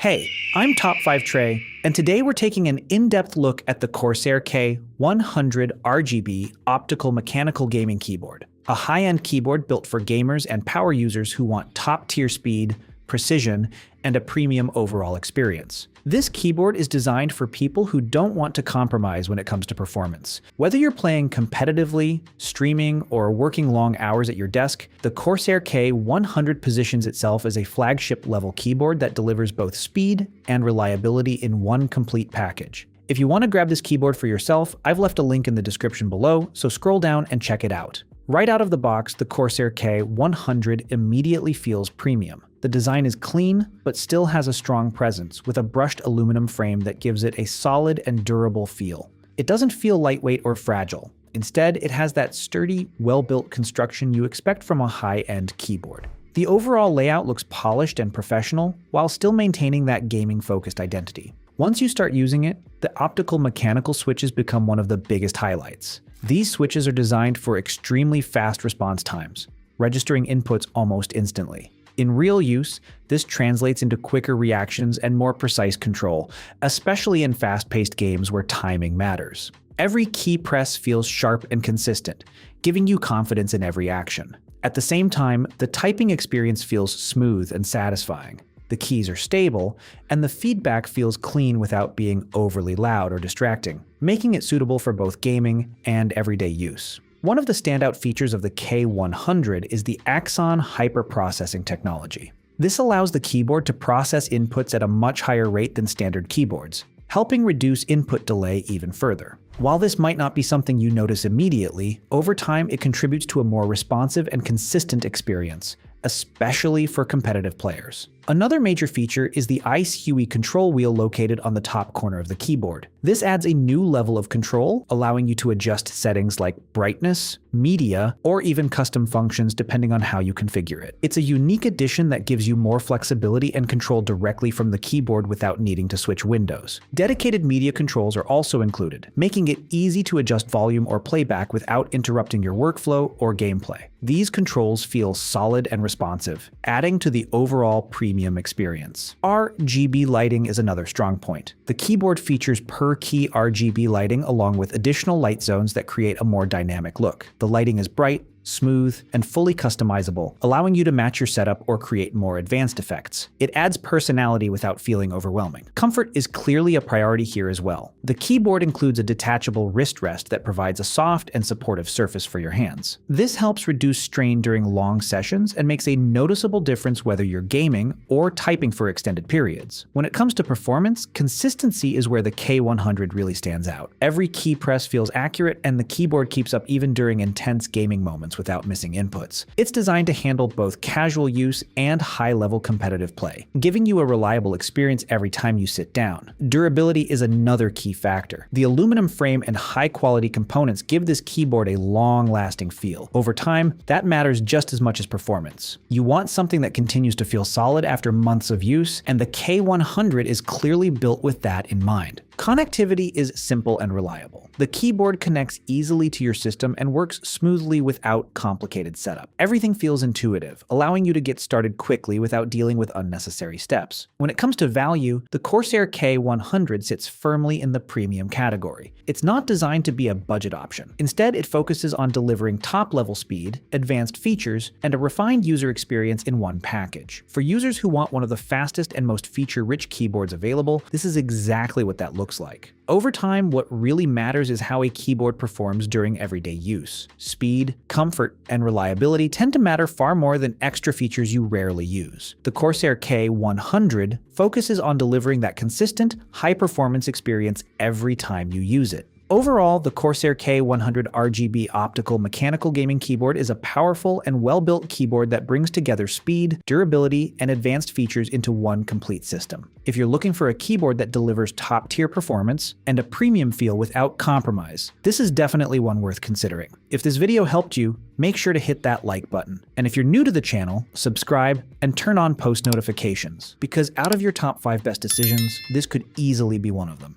Hey, I'm Top 5 Trey, and today we're taking an in-depth look at the Corsair K100 RGB Optical Mechanical Gaming Keyboard, a high-end keyboard built for gamers and power users who want top-tier speed, precision, and a premium overall experience. This keyboard is designed for people who don't want to compromise when it comes to performance. Whether you're playing competitively, streaming, or working long hours at your desk, the Corsair K100 positions itself as a flagship-level keyboard that delivers both speed and reliability in one complete package. If you want to grab this keyboard for yourself, I've left a link in the description below, so scroll down and check it out. Right out of the box, the Corsair K100 immediately feels premium. The design is clean, but still has a strong presence, with a brushed aluminum frame that gives it a solid and durable feel. It doesn't feel lightweight or fragile. Instead, it has that sturdy, well-built construction you expect from a high-end keyboard. The overall layout looks polished and professional, while still maintaining that gaming-focused identity. Once you start using it, the optical mechanical switches become one of the biggest highlights. These switches are designed for extremely fast response times, registering inputs almost instantly. In real use, this translates into quicker reactions and more precise control, especially in fast-paced games where timing matters. Every key press feels sharp and consistent, giving you confidence in every action. At the same time, the typing experience feels smooth and satisfying. The keys are stable, and the feedback feels clean without being overly loud or distracting, making it suitable for both gaming and everyday use. One of the standout features of the K100 is the AXON hyperprocessing technology. This allows the keyboard to process inputs at a much higher rate than standard keyboards, helping reduce input delay even further. While this might not be something you notice immediately, over time it contributes to a more responsive and consistent experience, especially for competitive players. Another major feature is the iCUE control wheel located on the top corner of the keyboard. This adds a new level of control, allowing you to adjust settings like brightness, media, or even custom functions depending on how you configure it. It's a unique addition that gives you more flexibility and control directly from the keyboard without needing to switch windows. Dedicated media controls are also included, making it easy to adjust volume or playback without interrupting your workflow or gameplay. These controls feel solid and responsive, adding to the overall premium experience. RGB lighting is another strong point. The keyboard features per-key RGB lighting along with additional light zones that create a more dynamic look. The lighting is bright, smooth, and fully customizable, allowing you to match your setup or create more advanced effects. It adds personality without feeling overwhelming. Comfort is clearly a priority here as well. The keyboard includes a detachable wrist rest that provides a soft and supportive surface for your hands. This helps reduce strain during long sessions and makes a noticeable difference whether you're gaming or typing for extended periods. When it comes to performance, consistency is where the K100 really stands out. Every key press feels accurate, and the keyboard keeps up even during intense gaming moments without missing inputs. It's designed to handle both casual use and high-level competitive play, giving you a reliable experience every time you sit down. Durability is another key factor. The aluminum frame and high-quality components give this keyboard a long-lasting feel. Over time, that matters just as much as performance. You want something that continues to feel solid after months of use, and the K100 is clearly built with that in mind. Connectivity is simple and reliable. The keyboard connects easily to your system and works smoothly without complicated setup. Everything feels intuitive, allowing you to get started quickly without dealing with unnecessary steps. When it comes to value, the Corsair K100 sits firmly in the premium category. It's not designed to be a budget option. Instead, it focuses on delivering top-level speed, advanced features, and a refined user experience in one package. For users who want one of the fastest and most feature-rich keyboards available, this is exactly what that looks like. Over time, what really matters is how a keyboard performs during everyday use. Speed, comfort, and reliability tend to matter far more than extra features you rarely use. The Corsair K100 focuses on delivering that consistent, high-performance experience every time you use it. Overall, the Corsair K100 RGB Optical Mechanical Gaming Keyboard is a powerful and well-built keyboard that brings together speed, durability, and advanced features into one complete system. If you're looking for a keyboard that delivers top-tier performance and a premium feel without compromise, this is definitely one worth considering. If this video helped you, make sure to hit that like button. And if you're new to the channel, subscribe and turn on post notifications, because out of your top 5 best decisions, this could easily be one of them.